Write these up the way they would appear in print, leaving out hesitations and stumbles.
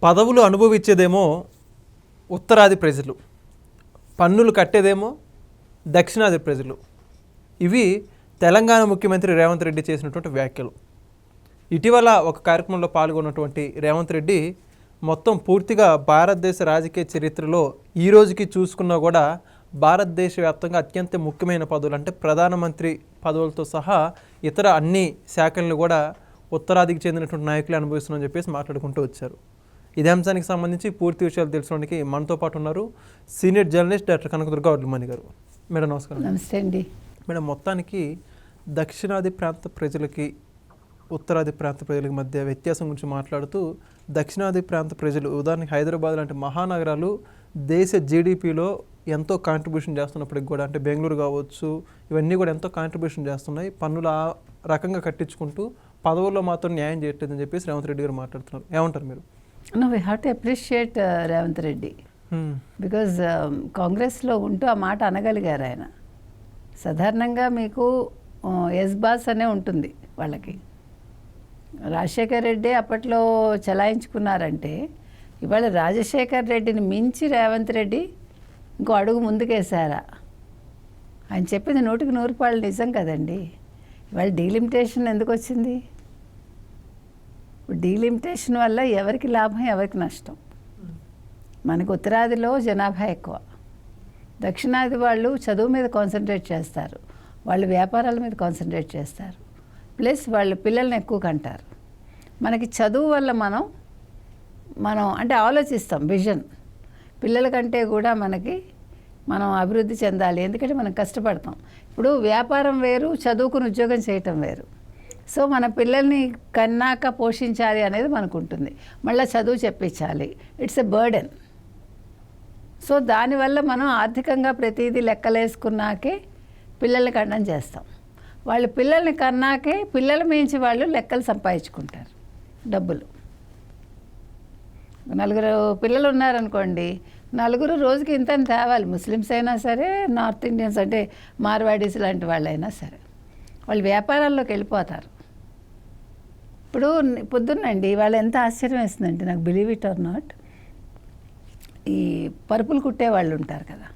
పదవులు అనుభవించేదేమో ఉత్తరాది ప్రజలు, పన్నులు కట్టేదేమో దక్షిణాది ప్రజలు. ఇవి తెలంగాణ ముఖ్యమంత్రి రేవంత్ రెడ్డి చేసినటువంటి వ్యాఖ్యలు. ఇటీవల ఒక కార్యక్రమంలో పాల్గొన్నటువంటి రేవంత్ రెడ్డి మొత్తం పూర్తిగా భారతదేశ రాజకీయ చరిత్రలో ఈ రోజుకి చూసుకున్నా కూడా భారతదేశ వ్యాప్తంగా అత్యంత ముఖ్యమైన పదవులు అంటే ప్రధానమంత్రి పదవులతో సహా ఇతర అన్ని శాఖలను కూడా ఉత్తరాదికి చెందినటువంటి నాయకులు అనుభవిస్తున్నారని చెప్పేసి మాట్లాడుకుంటూ వచ్చారు. ఇదే అంశానికి సంబంధించి పూర్తి విషయాలు తెలుసుకోవడానికి మనతో పాటు ఉన్నారు senior journalist doctor Kanakadurga Vadlamani గారు. మేడం నమస్కారం. నమస్తే అండి. మేడం, మొత్తానికి దక్షిణాది ప్రాంత ప్రజలకి ఉత్తరాది ప్రాంత ప్రజలకి మధ్య వ్యత్యాసం గురించి మాట్లాడుతూ దక్షిణాది ప్రాంత ప్రజలు ఉదాహరణకి హైదరాబాద్ లాంటి మహానగరాలు దేశ జీడిపిలో ఎంతో కాంట్రిబ్యూషన్ చేస్తున్నప్పటికి కూడా, అంటే బెంగళూరు కావచ్చు, ఇవన్నీ కూడా ఎంతో కాంట్రిబ్యూషన్ చేస్తున్నాయి, పన్నులు ఆ రకంగా కట్టించుకుంటూ పదవుల్లో మాత్రం న్యాయం చేయట్లేదని చెప్పేసి రేవంత్ రెడ్డి గారు మాట్లాడుతున్నారు. ఏమంటారు మీరు? No, we have to appreciate Revanth Reddy because కాంగ్రెస్లో ఉంటూ ఆ మాట అనగలిగారు ఆయన. సాధారణంగా మీకు ఎస్ బాస్ అనే ఉంటుంది వాళ్ళకి. రాజశేఖర్ రెడ్డి అప్పట్లో చలాయించుకున్నారంటే ఇవాళ రాజశేఖర్ రెడ్డిని మించి రేవంత్ రెడ్డి ఇంకో అడుగు ముందుకేసారా? ఆయన చెప్పింది 100% నిజం కదండి. ఇవాళ డీలిమిటేషన్ ఎందుకు వచ్చింది? డీలిమిటేషన్ వల్ల ఎవరికి లాభం, ఎవరికి నష్టం? మనకు ఉత్తరాదిలో జనాభా ఎక్కువ, దక్షిణాది వాళ్ళు చదువు మీద కాన్సన్ట్రేట్ చేస్తారు, వాళ్ళు వ్యాపారాల మీద కాన్సన్ట్రేట్ చేస్తారు, ప్లస్ వాళ్ళు పిల్లల్ని ఎక్కువ కంటారు. మనకి చదువు వల్ల మనం అంటే ఆలోచిస్తాం, విజన్ పిల్లల కంటే కూడా మనం అభివృద్ధి చెందాలి, ఎందుకంటే మనం కష్టపడతాం. ఇప్పుడు వ్యాపారం వేరు, చదువుకుని ఉద్యోగం చేయటం వేరు. సో మన పిల్లల్ని కన్నాక పోషించాలి అనేది మనకు ఉంటుంది, మళ్ళీ చదువు చెప్పించాలి, ఇట్స్ ఎ బర్డెన్. సో దానివల్ల మనం ఆర్థికంగా ప్రతిదీ లెక్కలేసుకున్నాకే పిల్లల్ని కన్నం చేస్తాం. వాళ్ళు పిల్లల్ని కన్నాకే పిల్లల మించి వాళ్ళు లెక్కలు సంపాదించుకుంటారు డబ్బులు. 4 పిల్లలు ఉన్నారనుకోండి, 4 రోజుకి ఇంత తేవాలి. ముస్లిమ్స్ అయినా సరే, నార్త్ ఇండియన్స్ అంటే మార్వాడీస్ లాంటి వాళ్ళైనా సరే, వాళ్ళు వ్యాపారాల్లోకి వెళ్ళిపోతారు. ఇప్పుడు పొద్దున్నండి వాళ్ళు ఎంత ఆశ్చర్యం వేస్తుందంటే, నాకు బిలీవ్ ఇట్ ఆర్ నాట్, ఈ పరుపులు కుట్టే వాళ్ళు ఉంటారు కదా,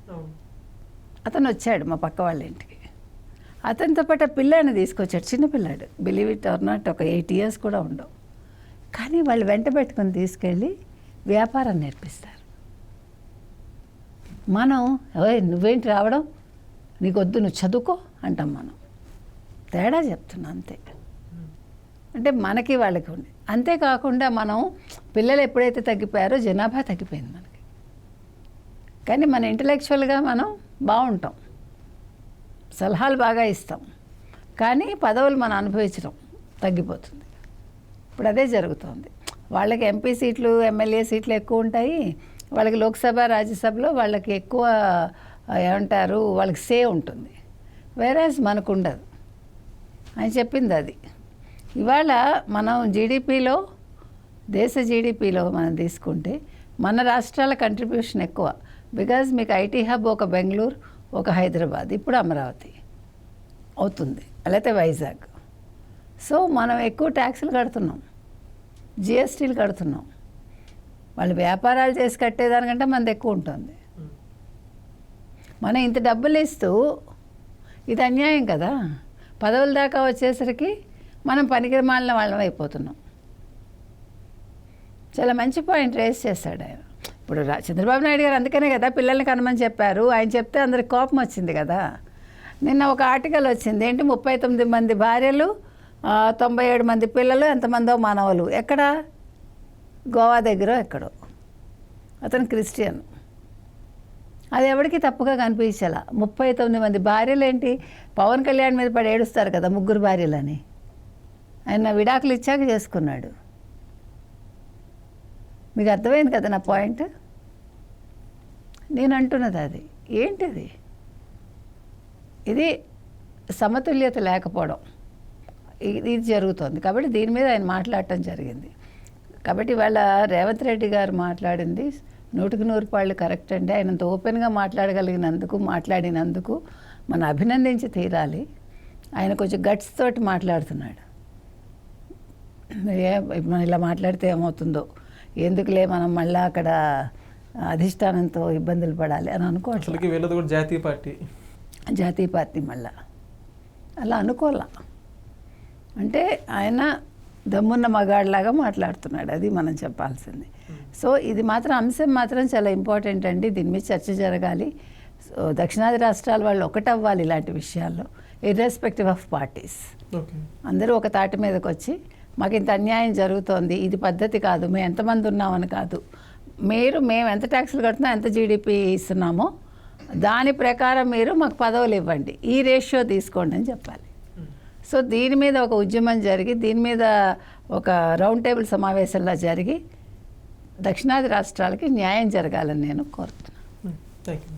అతను వచ్చాడు మా పక్క వాళ్ళ ఇంటికి. అతనితో పాటు ఆ పిల్లాడిని తీసుకొచ్చాడు, చిన్నపిల్లాడు, బిలీవ్ ఇట్ ఆర్ నాట్, ఒక 8 years కూడా ఉండవు. కానీ వాళ్ళు వెంట పెట్టుకొని తీసుకెళ్ళి వ్యాపారం నేర్పిస్తారు. మనం నువ్వేంటి రావడం, నీకొద్దు, నువ్వు చదువుకో అంటాం. మనం తేడా చెప్తున్నాం అంతే. అంటే మనకి వాళ్ళకి ఉంది. అంతేకాకుండా మనం పిల్లలు ఎప్పుడైతే తగ్గిపోయారో జనాభా తగ్గిపోయింది మనకి. కానీ మన ఇంటలెక్చువల్గా మనం బాగుంటాం, సలహాలు బాగా ఇస్తాం, కానీ పదవులు మనం అనుభవించడం తగ్గిపోతుంది. ఇప్పుడు అదే జరుగుతుంది. వాళ్ళకి ఎంపీ సీట్లు, ఎమ్మెల్యే సీట్లు ఎక్కువ ఉంటాయి, వాళ్ళకి లోక్సభ, రాజ్యసభలో వాళ్ళకి ఎక్కువ ఏమంటారు, వాళ్ళకి సే ఉంటుంది, వేరేస్ మనకు ఉండదు. అని చెప్పింది అది. ఇవాళ మనం జీడిపిలో, దేశ జీడిపిలో మనం తీసుకుంటే మన రాష్ట్రాల కంట్రిబ్యూషన్ ఎక్కువ. బికాజ్ మీకు ఐటీ హబ్ ఒక బెంగళూరు, ఒక హైదరాబాద్, ఇప్పుడు అమరావతి అవుతుంది, లేకపోతే వైజాగ్. సో మనం ఎక్కువ ట్యాక్సులు కడుతున్నాం, జిఎస్టీలు కడుతున్నాం. వాళ్ళు వ్యాపారాలు చేసి కట్టేదానికంటే మనది ఎక్కువ ఉంటుంది. మనం ఇంత డబ్బులు ఇస్తూ, ఇది అన్యాయం కదా. పదవుల దాకా వచ్చేసరికి మనం పనికిమాలిన వాళ్ళం అయిపోతున్నాం. చాలా మంచి పాయింట్ రేస్ చేశాడు ఆయన. ఇప్పుడు చంద్రబాబు నాయుడు గారు అందుకనే కదా పిల్లల్ని కనమని చెప్పారు. ఆయన చెప్తే అందరికి కోపం వచ్చింది కదా. నిన్న ఒక ఆర్టికల్ వచ్చింది, ఏంటి 39 మంది భార్యలు, 97 మంది పిల్లలు, ఎంతమందో మానవులు. ఎక్కడ? గోవా దగ్గర ఎక్కడో. అతను క్రిస్టియన్. అది ఎవరికి తప్పుగా కనిపించాల. 39 మంది భార్యలు ఏంటి? పవన్ కళ్యాణ్ మీద పడి ఏడుస్తారు కదా 3 భార్యలని. ఆయన విడాకులు ఇచ్చాక చేసుకున్నాడు. మీకు అర్థమైంది కదా నా పాయింట్? నేను అంటున్నది అది. ఏంటిది? ఇది సమతుల్యత లేకపోవడం, ఇది జరుగుతుంది. కాబట్టి దీని మీద ఆయన మాట్లాడటం జరిగింది. కాబట్టి వాళ్ళ రేవంత్ రెడ్డి గారు మాట్లాడింది 100% కరెక్ట్ అండి. ఆయనంత ఓపెన్గా మాట్లాడినందుకు మనం అభినందించి తీరాలి. ఆయన కొంచెం గట్స్ తోటి మాట్లాడుతున్నాడు. మనం ఇలా మాట్లాడితే ఏమవుతుందో, ఎందుకులే మనం మళ్ళీ అక్కడ అధిష్టానంతో ఇబ్బందులు పడాలి అని అనుకోవట్లేదు. అసలుకి వీళ్ళది కూడా జాతీయ పార్టీ, జాతీయ పార్టీ మళ్ళా అలా అనుకోవాలా. అంటే ఆయన దమ్మున్న మగాడిలాగా మాట్లాడుతున్నాడు, అది మనం చెప్పాల్సింది. సో ఇది మాత్రం అంశం మాత్రం చాలా ఇంపార్టెంట్ అండి, దీని మీద చర్చ జరగాలి. సో దక్షిణాది రాష్ట్రాల వాళ్ళు ఒకటవ్వాలి ఇలాంటి విషయాల్లో, ఇర్రెస్పెక్టివ్ ఆఫ్ పార్టీస్. ఓకే, అందరూ ఒక తాటి మీదకి వచ్చి మాకు ఇంత అన్యాయం జరుగుతోంది, ఇది పద్ధతి కాదు, మేము ఎంతమంది ఉన్నామని కాదు, మేము ఎంత ట్యాక్సులు కడుతున్నా, ఎంత జీడిపి ఇస్తున్నామో దాని ప్రకారం మీరు మాకు పదవులు ఇవ్వండి, ఈ రేషియో తీసుకోండి అని చెప్పాలి. సో దీని మీద ఒక ఉద్యమం జరిగి, దీని మీద ఒక రౌండ్ టేబుల్ సమావేశంలా జరిగి దక్షిణాది రాష్ట్రాలకి న్యాయం జరగాలని నేను కోరుతున్నాను. Thank you.